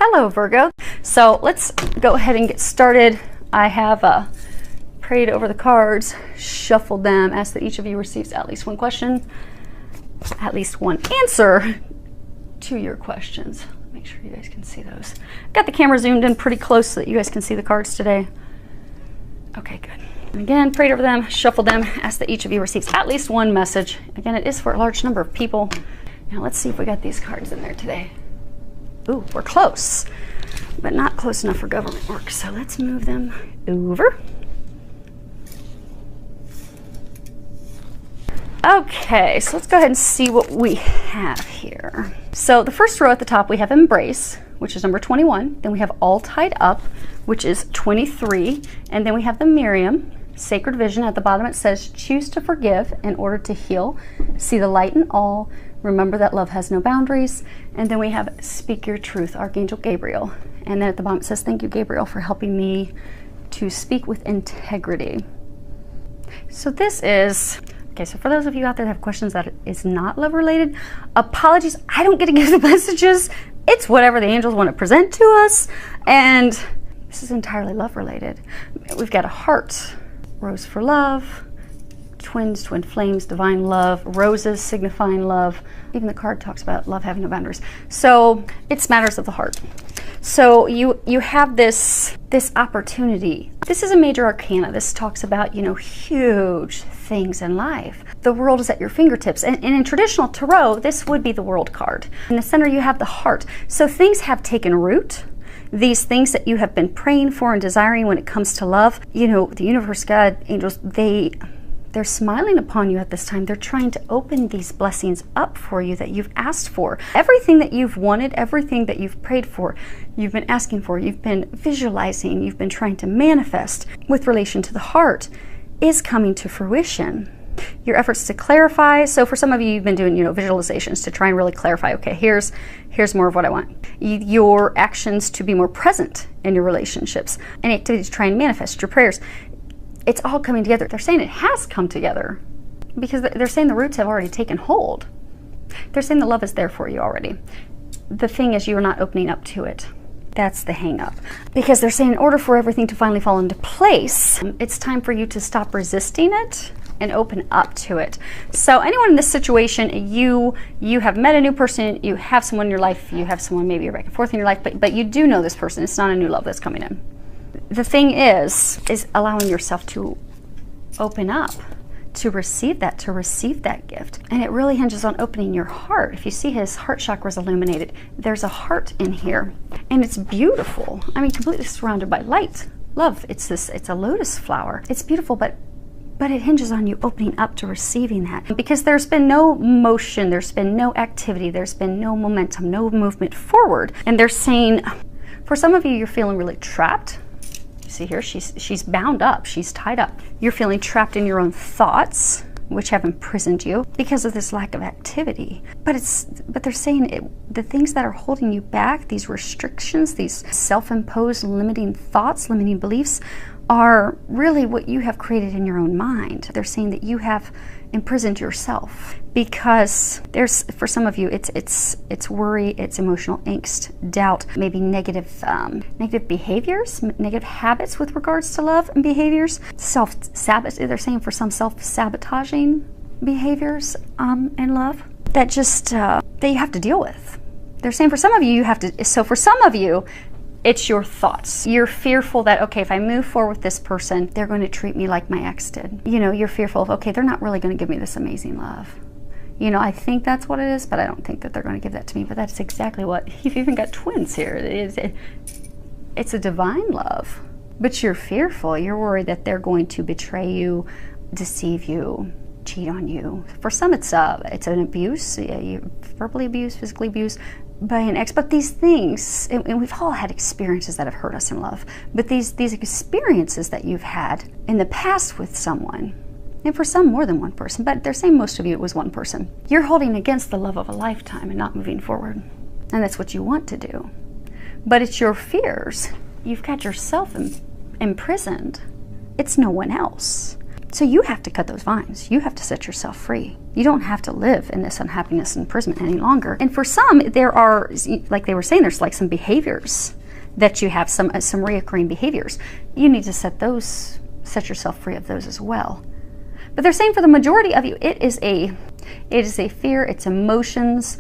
Hello, Virgo. So let's go ahead and get started. I have prayed over the cards, shuffled them, asked that each of you receives at least one question, at least one answer to your questions. Make sure you guys can see those. Got the camera zoomed in pretty close so that you guys can see the cards today. Okay, good. And again, prayed over them, shuffled them, asked that each of you receives at least one message. Again, it is for a large number of people. Now let's see if we got these cards in there today. Ooh, we're close, but not close enough for government work. So let's move them over. Okay, so let's go ahead and see what we have here. So the first row at the top, we have Embrace, which is number 21. Then we have All Tied Up, which is 23. And then we have the Miriam, Sacred Vision. At the bottom it says, choose to forgive in order to heal. See the light in all. Remember that love has no boundaries. And then we have Speak Your Truth, Archangel Gabriel. And then at the bottom it says, thank you, Gabriel, for helping me to speak with integrity. So this is, okay, so for those of you out there that have questions that is not love related, apologies, I don't get to give the messages. It's whatever the angels want to present to us. And this is entirely love related. We've got a heart, rose for love, twins, twin flames, divine love, roses signifying love. Even the card talks about love having no boundaries. So it's matters of the heart. So you have this opportunity. This is a major arcana. This talks about, you know, huge things in life. The world is at your fingertips. And in traditional tarot, this would be the world card. In the center, you have the heart. So things have taken root. These things that you have been praying for and desiring when it comes to love, you know, the universe, God, angels, they're smiling upon you at this time. They're trying to open these blessings up for you that you've asked for. Everything that you've wanted, everything that you've prayed for, you've been asking for, you've been visualizing, you've been trying to manifest with relation to the heart is coming to fruition. Your efforts to clarify. So for some of you, you've been doing, you know, visualizations to try and really clarify, okay, here's more of what I want. Your actions to be more present in your relationships and activities to try and manifest your prayers. It's all coming together. They're saying it has come together because they're saying the roots have already taken hold. They're saying the love is there for you already. The thing is, you're not opening up to it. That's the hang up. Because they're saying in order for everything to finally fall into place, it's time for you to stop resisting it and open up to it. So anyone in this situation, you have met a new person, you have someone in your life, you have someone maybe you're back and forth in your life, but you do know this person. It's not a new love that's coming in. The thing is allowing yourself to open up, to receive that gift. And it really hinges on opening your heart. If you see his heart chakra is illuminated, there's a heart in here. And it's beautiful. I mean, completely surrounded by light. Love, it's a lotus flower. It's beautiful, but it hinges on you opening up to receiving that. Because there's been no motion, there's been no activity, there's been no momentum, no movement forward. And they're saying, for some of you, you're feeling really trapped. See here, she's bound up, she's tied up. You're feeling trapped in your own thoughts, which have imprisoned you because of this lack of activity. But they're saying the things that are holding you back, these restrictions, these self-imposed limiting thoughts, limiting beliefs, are really what you have created in your own mind. They're saying that you have imprisoned yourself because for some of you, it's worry, it's emotional angst, doubt, maybe negative behaviors, negative habits with regards to love and behaviors, self-sabotage. They're saying for some self-sabotaging behaviors in love that that you have to deal with. They're saying for some of you, so for some of you, it's your thoughts. You're fearful that, okay, if I move forward with this person, they're going to treat me like my ex did. You know, you're fearful of, okay, they're not really going to give me this amazing love. You know, I think that's what it is, but I don't think that they're going to give that to me. But that's exactly what, you've even got twins here. It's a divine love. But you're fearful. You're worried that they're going to betray you, deceive you, cheat on you. For some, it's an abuse, verbally abuse, physically abuse by an ex. But these things, and we've all had experiences that have hurt us in love, but these experiences that you've had in the past with someone, and for some more than one person, but they're saying most of you it was one person, you're holding against the love of a lifetime and not moving forward. And that's what you want to do. But it's your fears. You've got yourself imprisoned. It's no one else. So you have to cut those vines. You have to set yourself free. You don't have to live in this unhappiness and imprisonment any longer. And for some, there are, like they were saying, there's like some behaviors that you have, some reoccurring behaviors. You need to set yourself free of those as well. But they're saying for the majority of you, it is a fear, it's emotions,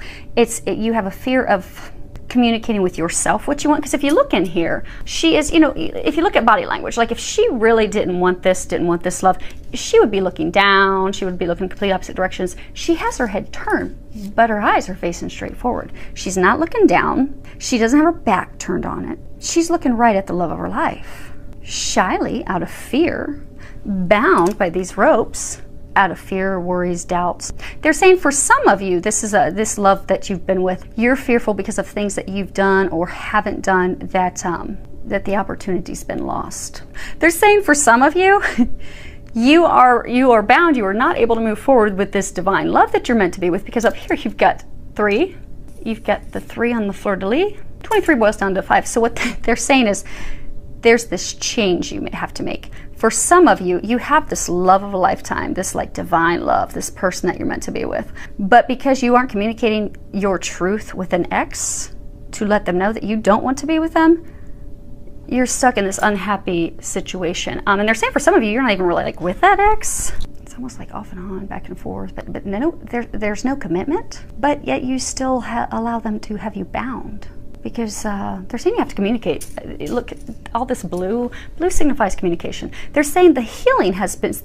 you have a fear of communicating with yourself what you want. Because if you look in here, she is, if you look at body language, like if she really didn't want this love, she would be looking down, she would be looking complete opposite directions. She has her head turned, but her eyes are facing straight forward. She's not looking down, she doesn't have her back turned on it. She's looking right at the love of her life. Shyly, out of fear, bound by these ropes, out of fear, worries, doubts. They're saying for some of you, this love that you've been with, you're fearful because of things that you've done or haven't done that the opportunity's been lost. They're saying for some of you, you are bound, you are not able to move forward with this divine love that you're meant to be with, because up here you've got 3. You've got the 3 on the fleur-de-lis. 23 boils down to 5. So what they're saying is there's this change you may have to make. For some of you, you have this love of a lifetime, this like divine love, this person that you're meant to be with. But because you aren't communicating your truth with an ex to let them know that you don't want to be with them, you're stuck in this unhappy situation. And they're saying for some of you, you're not even really like with that ex. It's almost like off and on, back and forth. But no, there's no commitment. But yet you still allow them to have you bound. Because they're saying you have to communicate. Look, all this blue signifies communication. They're saying they're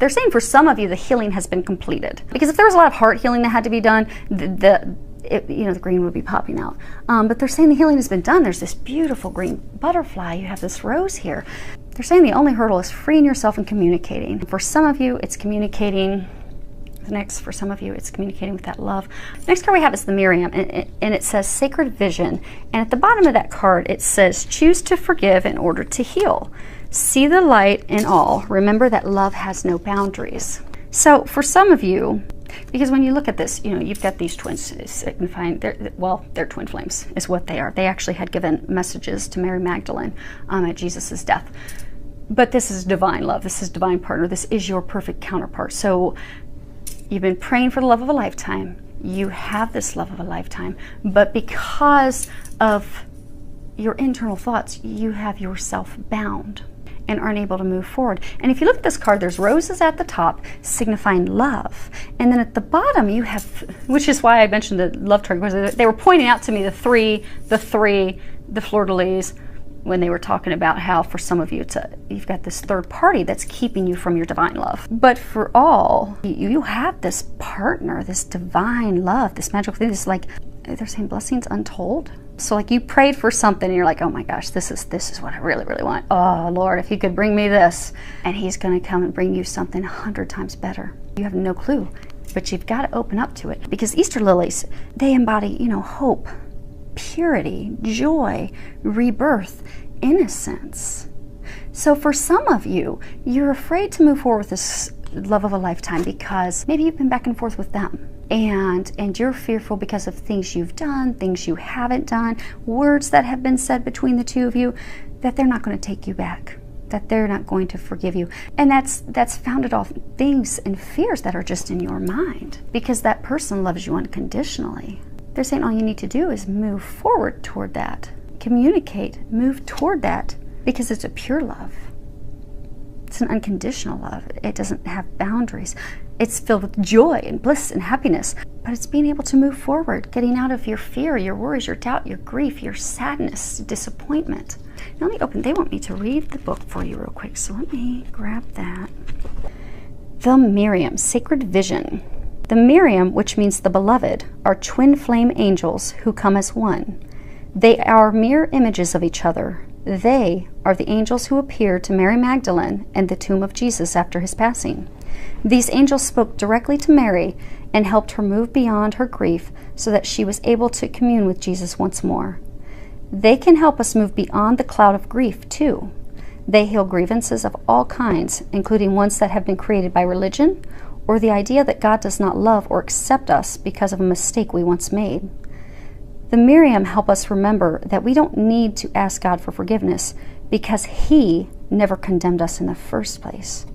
saying for some of you the healing has been completed. Because if there was a lot of heart healing that had to be done, the green would be popping out. But they're saying the healing has been done. There's this beautiful green butterfly. You have this rose here. They're saying the only hurdle is freeing yourself and communicating. For some of you, it's communicating. Next, for some of you, it's communicating with that love. Next card we have is the Miriam, and it says Sacred Vision. And at the bottom of that card, it says, choose to forgive in order to heal. See the light in all. Remember that love has no boundaries. So for some of you, because when you look at this, you've got these twins signifying, they're twin flames is what they are. They actually had given messages to Mary Magdalene at Jesus's death. But this is divine love. This is divine partner. This is your perfect counterpart. So you've been praying for the love of a lifetime. You have this love of a lifetime, but because of your internal thoughts, you have yourself bound and aren't able to move forward. And if you look at this card, there's roses at the top signifying love. And then at the bottom you have, which is why I mentioned the love triangle, they were pointing out to me the three, the fleur-de-lis, when they were talking about how for some of you you've got this third party that's keeping you from your divine love. But for all, you have this partner, this divine love, this magical thing, this like, they're saying blessings untold. So like you prayed for something and you're like, oh my gosh, this is what I really, really want. Oh Lord, if you could bring me this. And he's gonna come and bring you something 100 times better. You have no clue, but you've got to open up to it. Because Easter lilies, they embody, hope, purity, joy, rebirth, innocence. So for some of you, you're afraid to move forward with this love of a lifetime because maybe you've been back and forth with them, and you're fearful because of things you've done, things you haven't done, words that have been said between the two of you, that they're not going to take you back, that they're not going to forgive you. And that's founded off things and fears that are just in your mind, because that person loves you unconditionally. They're saying all you need to do is move forward toward that. Communicate, move toward that, because it's a pure love. It's an unconditional love. It doesn't have boundaries. It's filled with joy and bliss and happiness, but it's being able to move forward, getting out of your fear, your worries, your doubt, your grief, your sadness, disappointment. Now let me open, they want me to read the book for you real quick, so let me grab that. The Miriam, Sacred Vision. The Miriam, which means the beloved, are twin flame angels who come as one. They are mirror images of each other. They are the angels who appeared to Mary Magdalene in the tomb of Jesus after his passing. These angels spoke directly to Mary and helped her move beyond her grief so that she was able to commune with Jesus once more. They can help us move beyond the cloud of grief, too. They heal grievances of all kinds, including ones that have been created by religion or the idea that God does not love or accept us because of a mistake we once made. The Miriam help us remember that we don't need to ask God for forgiveness because He never condemned us in the first place.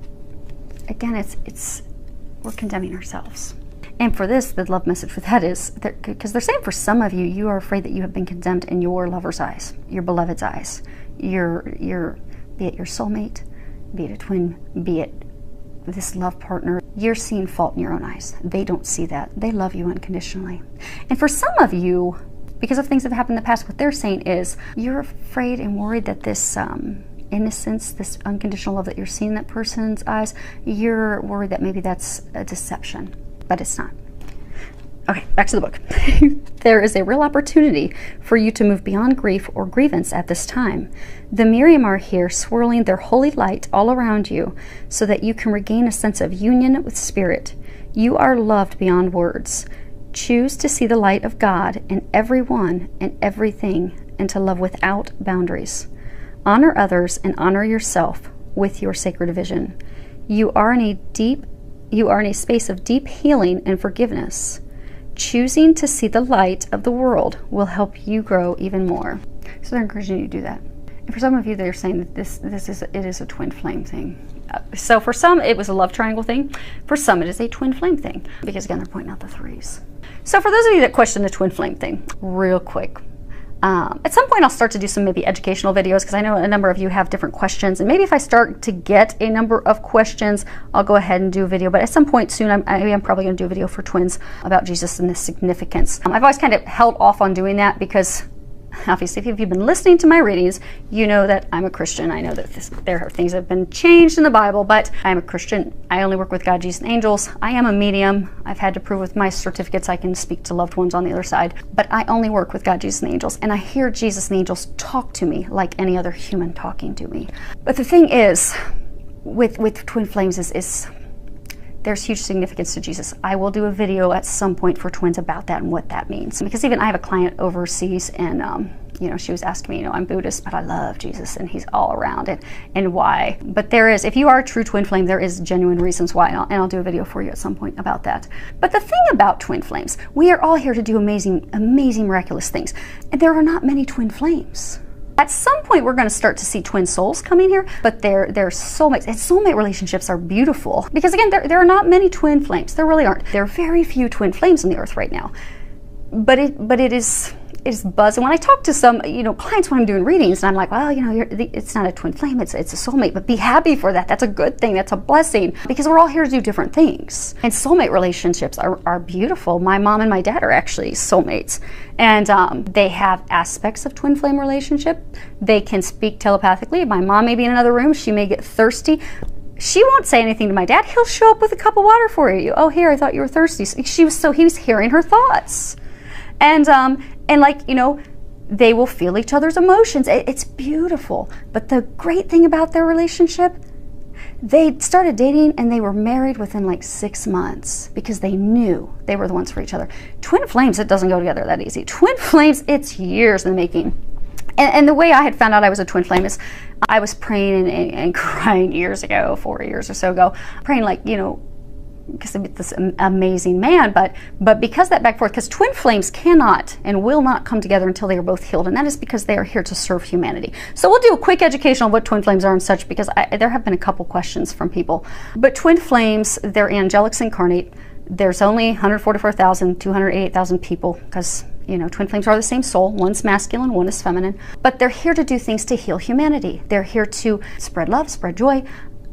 again, we're condemning ourselves. And for this, the love message for that is, because they're saying for some of you, you are afraid that you have been condemned in your lover's eyes, your beloved's eyes, be it your soulmate, be it a twin, be it this love partner. You're seeing fault in your own eyes. They don't see that. They love you unconditionally. And for some of you, because of things that have happened in the past, what they're saying is you're afraid and worried that this innocence, this unconditional love that you're seeing in that person's eyes, you're worried that maybe that's a deception. But it's not. Okay, back to the book. There is a real opportunity for you to move beyond grief or grievance at this time. The Miriam are here swirling their holy light all around you so that you can regain a sense of union with Spirit. You are loved beyond words. Choose to see the light of God in everyone and everything and to love without boundaries. Honor others and honor yourself with your sacred vision. You are in a space of deep healing and forgiveness. Choosing to see the light of the world will help you grow even more. So they're encouraging you to do that. And for some of you, they're saying that it is a twin flame thing. So for some, it was a love triangle thing. For some, it is a twin flame thing. Because again, they're pointing out the threes. So for those of you that question the twin flame thing, real quick. At some point I'll start to do some maybe educational videos because I know a number of you have different questions, and maybe if I start to get a number of questions, I'll go ahead and do a video. But at some point soon, I'm probably going to do a video for twins about Jesus and the significance. I've always kind of held off on doing that because obviously if you've been listening to my readings, you know that I'm a Christian. I know that there are things that have been changed in the Bible, but I'm a Christian. I only work with God, Jesus, and angels. I am a medium. I've had to prove with my certificates I can speak to loved ones on the other side, but I only work with God, Jesus, and angels, and I hear Jesus and angels talk to me like any other human talking to me. But the thing is, with twin flames is there's huge significance to Jesus. I will do a video at some point for twins about that and what that means. Because even I have a client overseas, and she was asking me, I'm Buddhist, but I love Jesus, and he's all around it, and why. But there is, if you are a true twin flame, there is genuine reasons why, and I'll do a video for you at some point about that. But the thing about twin flames, we are all here to do amazing, amazing, miraculous things, and there are not many twin flames. At some point, we're going to start to see twin souls coming here, but they're soulmates. And soulmate relationships are beautiful because, again, there are not many twin flames. There really aren't. There are very few twin flames on the earth right now. But it is buzz. And when I talk to some clients when I'm doing readings, and I'm like, well, it's not a twin flame, it's a soulmate, but be happy for that. That's a good thing. That's a blessing because we're all here to do different things. And soulmate relationships are beautiful. My mom and my dad are actually soulmates, and they have aspects of twin flame relationship. They can speak telepathically. My mom may be in another room. She may get thirsty. She won't say anything to my dad. He'll show up with a cup of water for you. Oh, here, I thought you were thirsty. He was hearing her thoughts. And they will feel each other's emotions. It's beautiful. But the great thing about their relationship, they started dating and they were married within like 6 months because they knew they were the ones for each other. Twin flames, it doesn't go together that easy. Twin flames, it's years in the making. And the way I had found out I was a twin flame is I was praying and crying years ago, 4 years or so ago, praying because of this amazing man, but because that back and forth, because twin flames cannot and will not come together until they are both healed, and that is because they are here to serve humanity. So we'll do a quick education on what twin flames are and such, because there have been a couple questions from people. But twin flames, they're angelics incarnate. There's only 144,000, 288,000 people, because twin flames are the same soul. One's masculine, one is feminine, but they're here to do things to heal humanity. They're here to spread love, spread joy.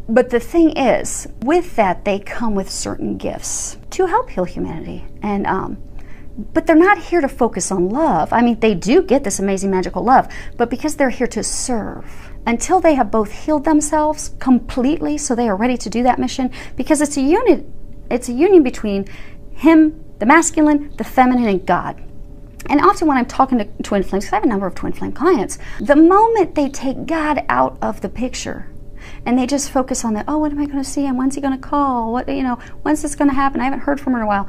But the thing is, with that, they come with certain gifts to help heal humanity. And but they're not here to focus on love. I mean, they do get this amazing magical love, but because they're here to serve, until they have both healed themselves completely, so they are ready to do that mission, because it's a unit. It's a union between him, the masculine, the feminine, and God. And often when I'm talking to twin flames, because I have a number of twin flame clients, the moment they take God out of the picture, and they just focus on that, oh, what am I going to see him? When's he going to call? When's this going to happen? I haven't heard from her in a while.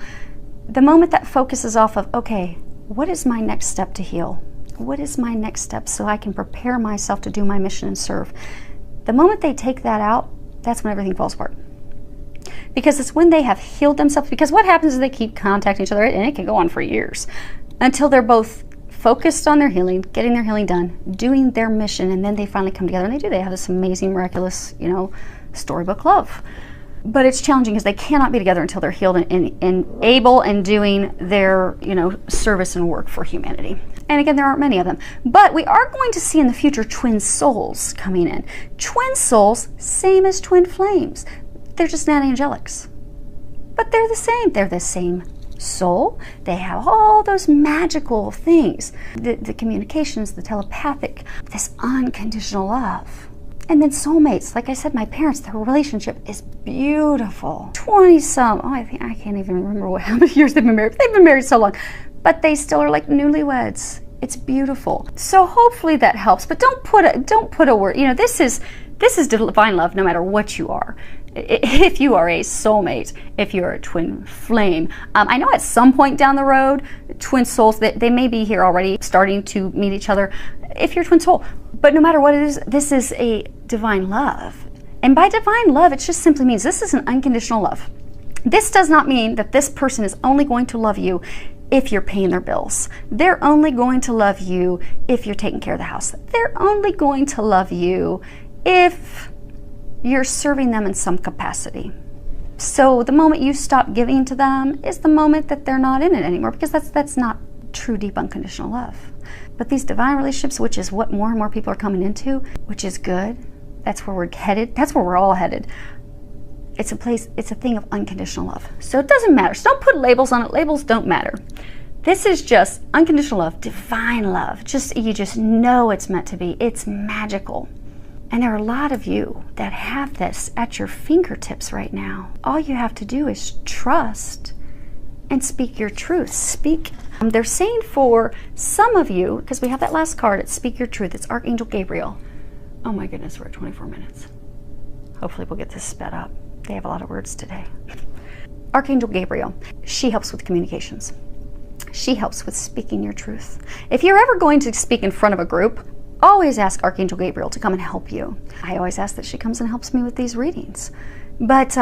The moment that focuses off of, okay, what is my next step to heal? What is my next step so I can prepare myself to do my mission and serve? The moment they take that out, that's when everything falls apart. Because it's when they have healed themselves. Because what happens is they keep contacting each other, and it can go on for years, until they're both focused on their healing, getting their healing done, doing their mission, and then they finally come together, and they have this amazing, miraculous, storybook love. but it's challenging because they cannot be together until they're healed and able and doing their, you know, service and work for humanity. And again, there aren't many of them. But we are going to see in the future twin souls coming in. Twin souls, same as twin flames. They're just not angelics. But they're the same. They're the same soul. They have all those magical things. The communications, the telepathic, this unconditional love. And then soulmates, like I said, my parents, their relationship is beautiful. 20-some, I can't even remember how many years they've been married. They've been married so long, but they still are like newlyweds. It's beautiful. So hopefully that helps, but don't put a word, you know, this is divine love no matter what you are. If you are a soulmate, if you're a twin flame. I know at some point down the road, twin souls, they may be here already starting to meet each other if you're a twin soul. But no matter what it is, this is a divine love. And by divine love, it just simply means this is an unconditional love. This does not mean that this person is only going to love you if you're paying their bills. They're only going to love you if you're taking care of the house. They're only going to love you if you're serving them in some capacity. So the moment you stop giving to them is the moment that they're not in it anymore, because that's not true, deep, unconditional love. But these divine relationships, which is what more and more people are coming into, which is good, that's where we're headed, that's where we're all headed. It's a place, it's a thing of unconditional love. So it doesn't matter. So don't put labels on it. Labels don't matter. This is just unconditional love, divine love. You just know it's meant to be. It's magical. And there are a lot of you that have this at your fingertips right now. All you have to do is trust and speak your truth. Speak. They're saying for some of you, because we have that last card, it's Speak Your Truth. It's Archangel Gabriel. Oh my goodness, we're at 24 minutes. Hopefully we'll get this sped up. They have a lot of words today. Archangel Gabriel, she helps with communications. She helps with speaking your truth. If you're ever going to speak in front of a group, always ask Archangel Gabriel to come and help you. I always ask that she comes and helps me with these readings. But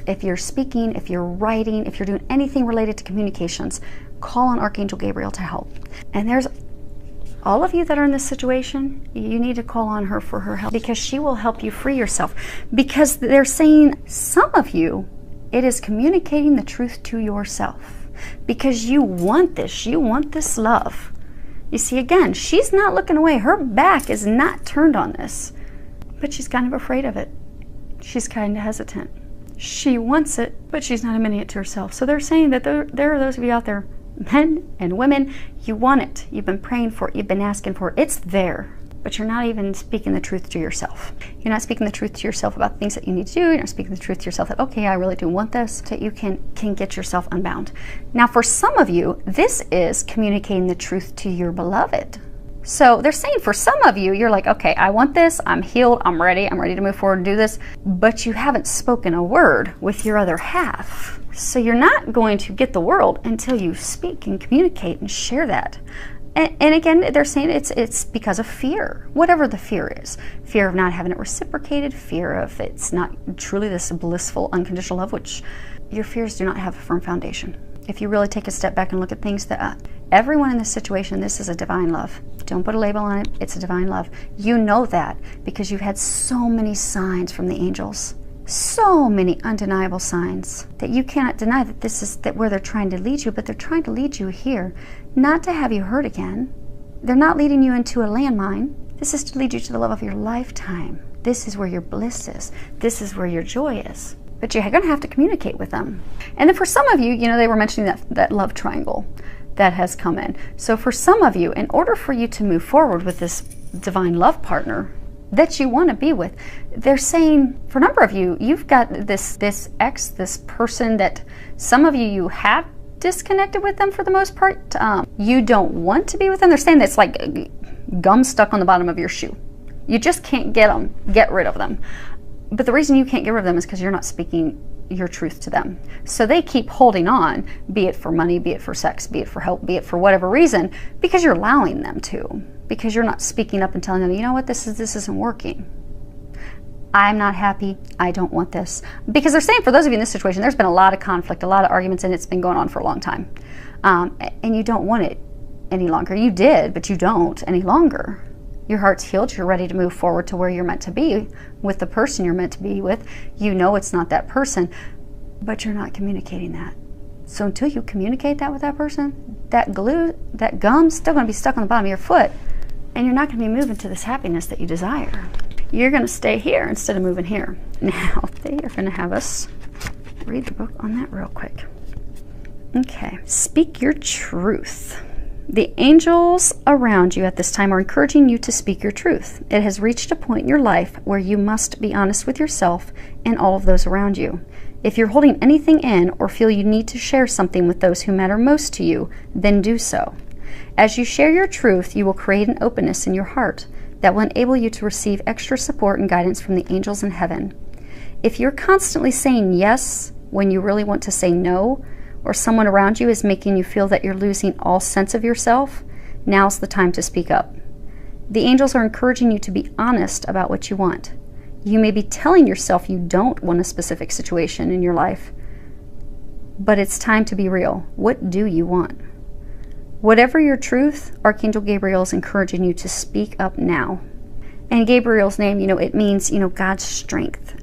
if you're speaking, if you're writing, if you're doing anything related to communications, call on Archangel Gabriel to help. And there's all of you that are in this situation, you need to call on her for her help, because she will help you free yourself. Because they're saying some of you, it is communicating the truth to yourself. Because you want this love. You see, again, she's not looking away. Her back is not turned on this. But she's kind of afraid of it. She's kind of hesitant. She wants it, but she's not admitting it to herself. So they're saying that there are those of you out there, men and women, you want it. You've been praying for it. You've been asking for it. It's there. But you're not even speaking the truth to yourself. You're not speaking the truth to yourself about things that you need to do. You're not speaking the truth to yourself that, okay, I really do want this, that you can get yourself unbound. Now, for some of you, this is communicating the truth to your beloved. So they're saying for some of you, you're like, okay, I want this, I'm healed, I'm ready to move forward and do this, but you haven't spoken a word with your other half. So you're not going to get the world until you speak and communicate and share that. And again, they're saying it's because of fear, whatever the fear is. Fear of not having it reciprocated, fear of it's not truly this blissful, unconditional love, which your fears do not have a firm foundation. If you really take a step back and look at things, that everyone in this situation, this is a divine love. Don't put a label on it, it's a divine love. You know that because you've had so many signs from the angels. So many undeniable signs that you cannot deny that this is where they're trying to lead you, but they're trying to lead you here, not to have you hurt again. They're not leading you into a landmine. This is to lead you to the love of your lifetime. This is where your bliss is. This is where your joy is. But you're going to have to communicate with them. And then for some of you, they were mentioning that love triangle that has come in. So for some of you, in order for you to move forward with this divine love partner that you want to be with, they're saying for a number of you, you've got this ex, this person that some of you have disconnected with them for the most part. You don't want to be with them. They're saying that's like gum stuck on the bottom of your shoe. You just can't get rid of them. But the reason you can't get rid of them is because you're not speaking your truth to them. So they keep holding on, be it for money, be it for sex, be it for help, be it for whatever reason, because you're allowing them to. Because you're not speaking up and telling them, you know what, this isn't working. I'm not happy. I don't want this. Because they're saying for those of you in this situation, there's been a lot of conflict, a lot of arguments, and it's been going on for a long time. And you don't want it any longer. You did, but you don't any longer. Your heart's healed. You're ready to move forward to where you're meant to be with the person you're meant to be with. You know it's not that person, but you're not communicating that. So until you communicate that with that person, that glue, that gum's still going to be stuck on the bottom of your foot, and you're not going to be moving to this happiness that you desire. You're going to stay here instead of moving here. Now, they are going to have us read the book on that real quick. Okay, speak your truth. The angels around you at this time are encouraging you to speak your truth. It has reached a point in your life where you must be honest with yourself and all of those around you. If you're holding anything in or feel you need to share something with those who matter most to you, then do so. As you share your truth, you will create an openness in your heart that will enable you to receive extra support and guidance from the angels in heaven. If you're constantly saying yes when you really want to say no, or someone around you is making you feel that you're losing all sense of yourself, now's the time to speak up. The angels are encouraging you to be honest about what you want. You may be telling yourself you don't want a specific situation in your life, but it's time to be real. What do you want? Whatever your truth, Archangel Gabriel is encouraging you to speak up now. And Gabriel's name, it means, God's strength.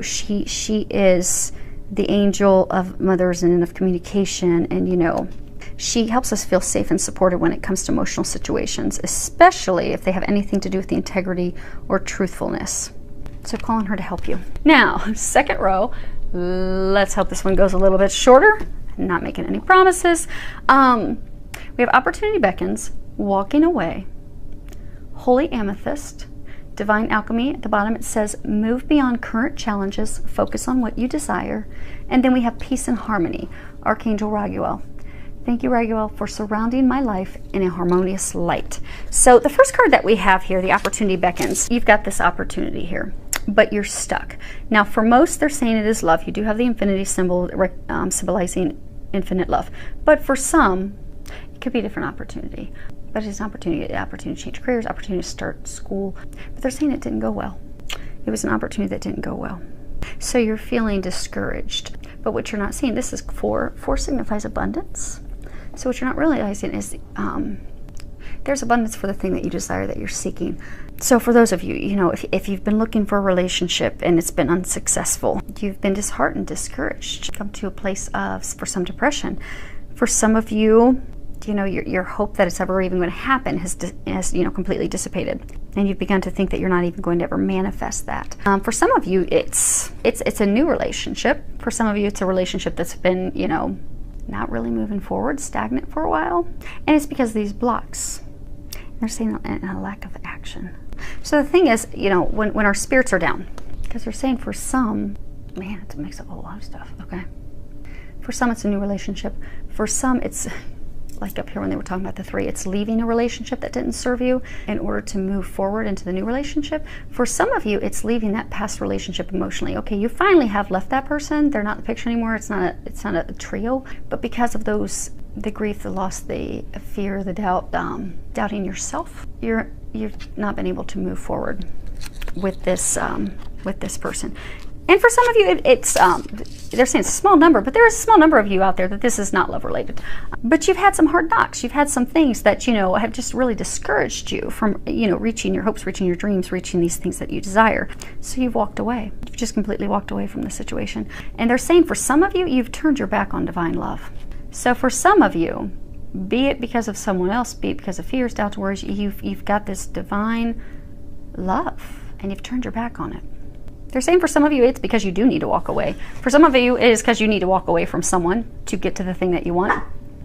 She is the angel of mothers and of communication, and she helps us feel safe and supported when it comes to emotional situations, especially if they have anything to do with the integrity or truthfulness. So call on her to help you. Now, second row, let's hope this one goes a little bit shorter. Not making any promises. We have Opportunity Beckons, Walking Away, Holy Amethyst, Divine Alchemy. At the bottom it says, move beyond current challenges, focus on what you desire. And then we have Peace and Harmony, Archangel Raguel. Thank you, Raguel, for surrounding my life in a harmonious light. So the first card that we have here, the Opportunity Beckons, you've got this opportunity here, but you're stuck. Now, for most, they're saying it is love. You do have the infinity symbol symbolizing infinite love. But for some, it could be a different opportunity. But it's an opportunity to change careers, opportunity to start school. But they're saying it didn't go well. It was an opportunity that didn't go well. So you're feeling discouraged. But what you're not seeing, this is 4. 4 signifies abundance. So what you're not realizing is there's abundance for the thing that you desire, that you're seeking. So for those of you, if you've been looking for a relationship and it's been unsuccessful, you've been disheartened, discouraged, come to a place for some depression. For some of you, your hope that it's ever even going to happen has completely dissipated, and you've begun to think that you're not even going to ever manifest that. For some of you, it's a new relationship. For some of you, it's a relationship that's been not really moving forward, stagnant for a while, and it's because of these blocks. They're saying a lack of action. So the thing is, when our spirits are down, because they're saying for some, man, it's a mix of a whole lot of stuff. Okay, for some it's a new relationship. For some it's like up here when they were talking about the 3, it's leaving a relationship that didn't serve you in order to move forward into the new relationship. For some of you, it's leaving that past relationship emotionally. Okay, you finally have left that person. They're not in the picture anymore. It's not a trio. But because of the grief, the loss, the fear, the doubt, doubting yourself, you've not been able to move forward with this person. And for some of you, they're saying it's a small number, but there is a small number of you out there that this is not love related. But you've had some hard knocks. You've had some things that, have just really discouraged you from, reaching your hopes, reaching your dreams, reaching these things that you desire. So you've walked away. You've just completely walked away from the situation. And they're saying for some of you, you've turned your back on divine love. So for some of you, be it because of someone else, be it because of fears, doubts, worries, you've got this divine love and you've turned your back on it. They're saying for some of you, it's because you do need to walk away. For some of you, it is because you need to walk away from someone to get to the thing that you want.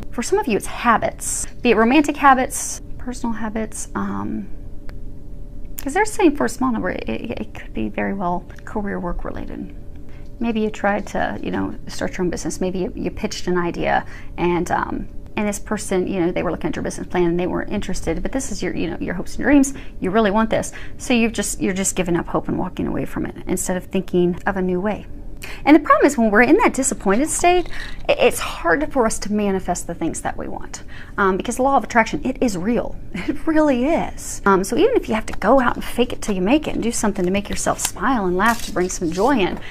For some of you, it's habits, be it romantic habits, personal habits, because they're saying for a small number, it could be very well career work related. Maybe you tried to, start your own business. Maybe you pitched an idea and this person, they were looking at your business plan and they weren't interested, but this is your, your hopes and dreams. You really want this. So you're just giving up hope and walking away from it instead of thinking of a new way. And the problem is when we're in that disappointed state, it's hard for us to manifest the things that we want because the law of attraction, it is real. It really is. So even if you have to go out and fake it till you make it and do something to make yourself smile and laugh to bring some joy in,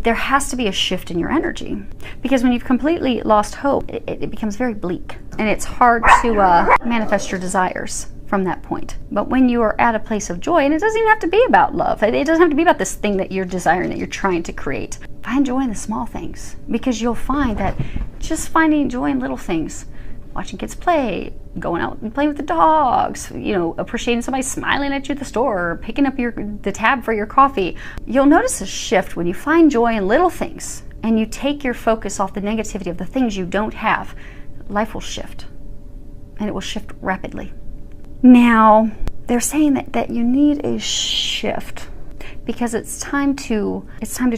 there has to be a shift in your energy, because when you've completely lost hope, it becomes very bleak and it's hard to manifest your desires from that point. But when you are at a place of joy, and it doesn't even have to be about love, it doesn't have to be about this thing that you're desiring, that you're trying to create. Find joy in the small things, because you'll find that just finding joy in little things, watching kids play, going out and playing with the dogs, you know, appreciating somebody smiling at you at the store, or picking up the tab for your coffee. You'll notice a shift when you find joy in little things and you take your focus off the negativity of the things you don't have. Life will shift, and it will shift rapidly. Now, they're saying that you need a shift, because it's time to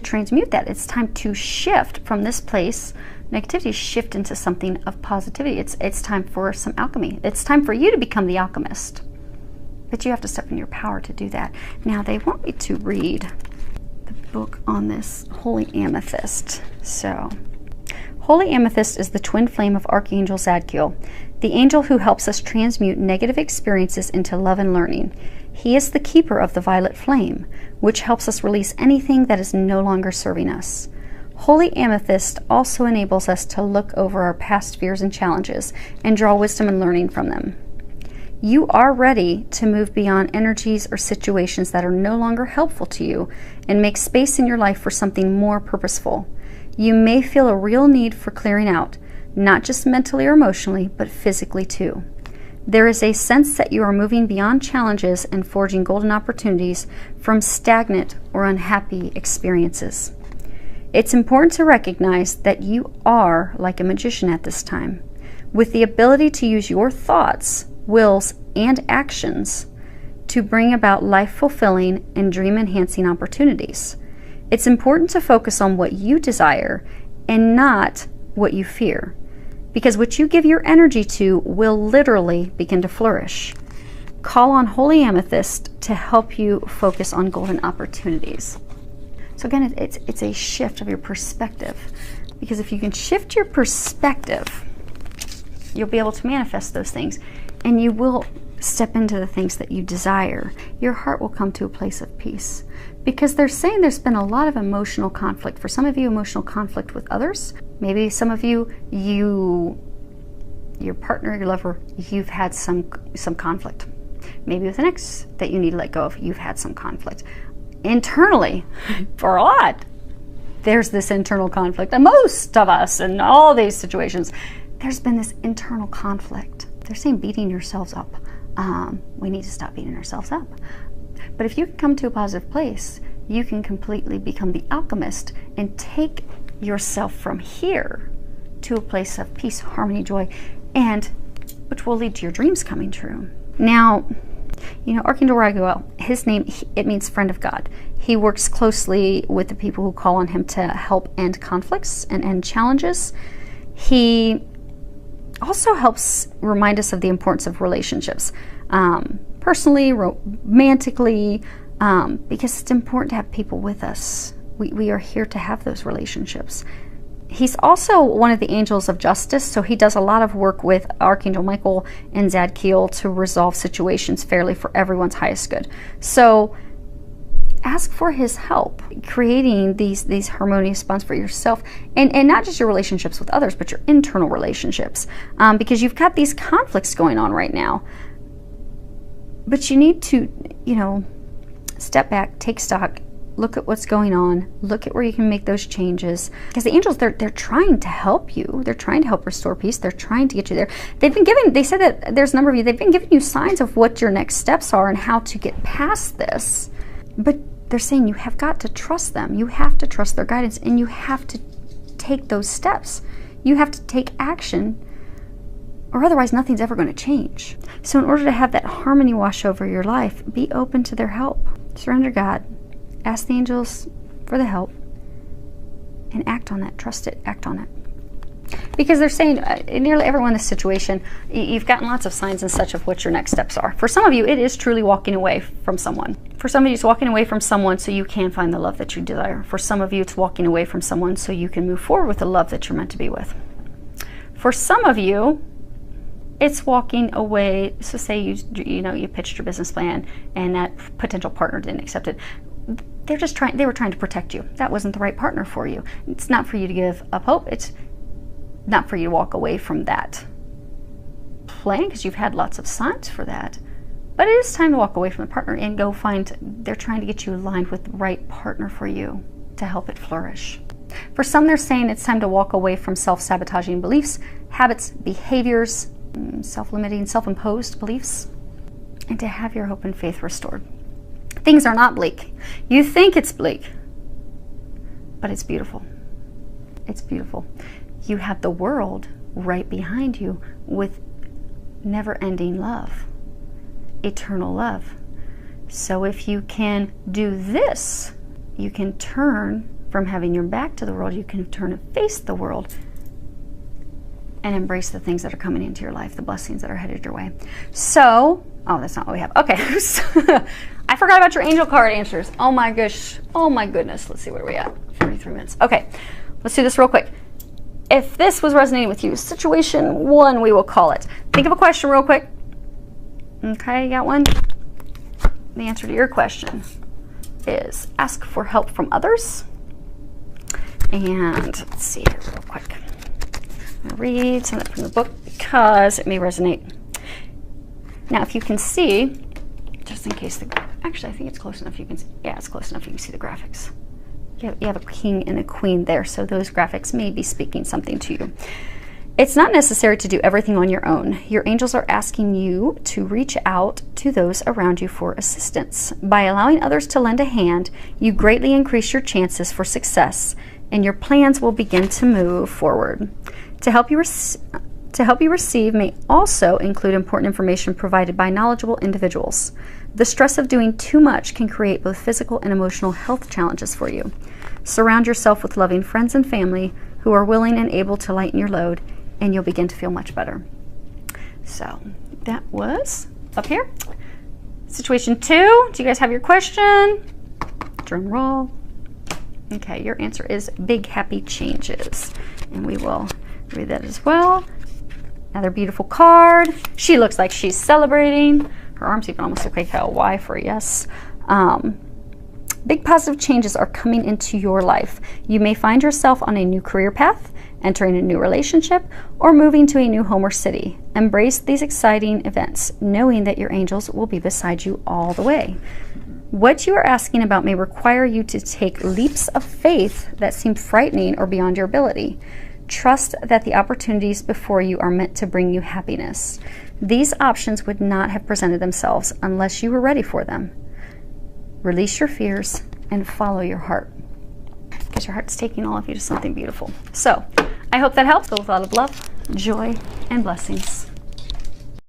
transmute that. It's time to shift from this place, negativity, shift into something of positivity. It's time for some alchemy. It's time for you to become the alchemist. But you have to step in your power to do that. Now, they want me to read the book on this holy amethyst. So, holy amethyst is the twin flame of Archangel Zadkiel, the angel who helps us transmute negative experiences into love and learning. He is the keeper of the violet flame, which helps us release anything that is no longer serving us. Holy amethyst also enables us to look over our past fears and challenges and draw wisdom and learning from them. You are ready to move beyond energies or situations that are no longer helpful to you and make space in your life for something more purposeful. You may feel a real need for clearing out, not just mentally or emotionally, but physically too. There is a sense that you are moving beyond challenges and forging golden opportunities from stagnant or unhappy experiences. It's important to recognize that you are like a magician at this time, with the ability to use your thoughts, wills, and actions to bring about life-fulfilling and dream-enhancing opportunities. It's important to focus on what you desire and not what you fear, because what you give your energy to will literally begin to flourish. Call on Holy Amethyst to help you focus on golden opportunities. So again, it's a shift of your perspective, because if you can shift your perspective, you'll be able to manifest those things, and you will step into the things that you desire. Your heart will come to a place of peace, because they're saying there's been a lot of emotional conflict. For some of you, emotional conflict with others. Maybe some of you, your partner, your lover, you've had some conflict. Maybe with an ex that you need to let go of, you've had some conflict. Internally, for a lot, there's this internal conflict. And most of us in all these situations, there's been this internal conflict. They're saying beating yourselves up. We need to stop beating ourselves up. But if you can come to a positive place, you can completely become the alchemist and take yourself from here to a place of peace, harmony, joy, and which will lead to your dreams coming true. Now, you know, Archangel Raphael, his name, it means friend of God. He works closely with the people who call on him to help end conflicts and end challenges. He also helps remind us of the importance of relationships, personally, romantically, because it's important to have people with us. We are here to have those relationships. He's also one of the angels of justice, so he does a lot of work with Archangel Michael and Zadkiel to resolve situations fairly for everyone's highest good. So ask for his help creating these harmonious bonds for yourself, and not just your relationships with others, but your internal relationships, because you've got these conflicts going on right now. But you need to, you know, step back, take stock, look at what's going on, look at where you can make those changes, because the angels, they're trying to help you. They're trying to help restore peace. They're trying to get you there. They said that there's a number of you, they've been giving you signs of what your next steps are and how to get past this. But they're saying you have got to trust them. You have to trust their guidance, and you have to take those steps. You have to take action, or otherwise nothing's ever going to change. So in order to have that harmony wash over your life, be open to their help. Surrender to God. Ask the angels for the help, and act on that. Trust it. Act on it. Because they're saying nearly everyone in this situation, you've gotten lots of signs and such of what your next steps are. For some of you, it is truly walking away from someone. For some of you, it's walking away from someone so you can find the love that you desire. For some of you, it's walking away from someone so you can move forward with the love that you're meant to be with. For some of you, it's walking away. So say you pitched your business plan and that potential partner didn't accept it. They were trying to protect you. That wasn't the right partner for you. It's not for you to give up hope. It's not for you to walk away from that plan, because you've had lots of signs for that. But it is time to walk away from the partner and go find, they're trying to get you aligned with the right partner for you to help it flourish. For some, they're saying it's time to walk away from self-sabotaging beliefs, habits, behaviors, self-limiting, self-imposed beliefs, and to have your hope and faith restored. Things are not bleak. You think it's bleak, but it's beautiful. It's beautiful. You have the world right behind you with never-ending love, eternal love. So if you can do this, you can turn from having your back to the world, you can turn and face the world and embrace the things that are coming into your life, the blessings that are headed your way. So, oh, that's not what we have. Okay. I forgot about your angel card answers. Oh my gosh. Oh my goodness. Let's see, what are we at? 43 minutes. Okay. Let's do this real quick. If this was resonating with you, situation 1, we will call it. Think of a question real quick. Okay, you got one? The answer to your question is ask for help from others. And let's see here real quick. I'm going to read something from the book because it may resonate. Now, if you can see, just in case actually, I think it's close enough you can see. Yeah, it's close enough you can see the graphics. You have a king and a queen there, so those graphics may be speaking something to you. It's not necessary to do everything on your own. Your angels are asking you to reach out to those around you for assistance. By allowing others to lend a hand, you greatly increase your chances for success, and your plans will begin to move forward. To help you receive may also include important information provided by knowledgeable individuals. The stress of doing too much can create both physical and emotional health challenges for you. Surround yourself with loving friends and family who are willing and able to lighten your load, and you'll begin to feel much better. So that was up here. Situation 2, do you guys have your question? Drum roll. Okay, your answer is big happy changes. And we will read that as well. Another beautiful card. She looks like she's celebrating. Her arms even almost look like a Y for a yes. Big positive changes are coming into your life. You may find yourself on a new career path, entering a new relationship, or moving to a new home or city. Embrace these exciting events, knowing that your angels will be beside you all the way. What you are asking about may require you to take leaps of faith that seem frightening or beyond your ability. Trust that the opportunities before you are meant to bring you happiness. These options would not have presented themselves unless you were ready for them. Release your fears and follow your heart, because your heart's taking all of you to something beautiful. So I hope that helps. With a lot of love, joy, and blessings.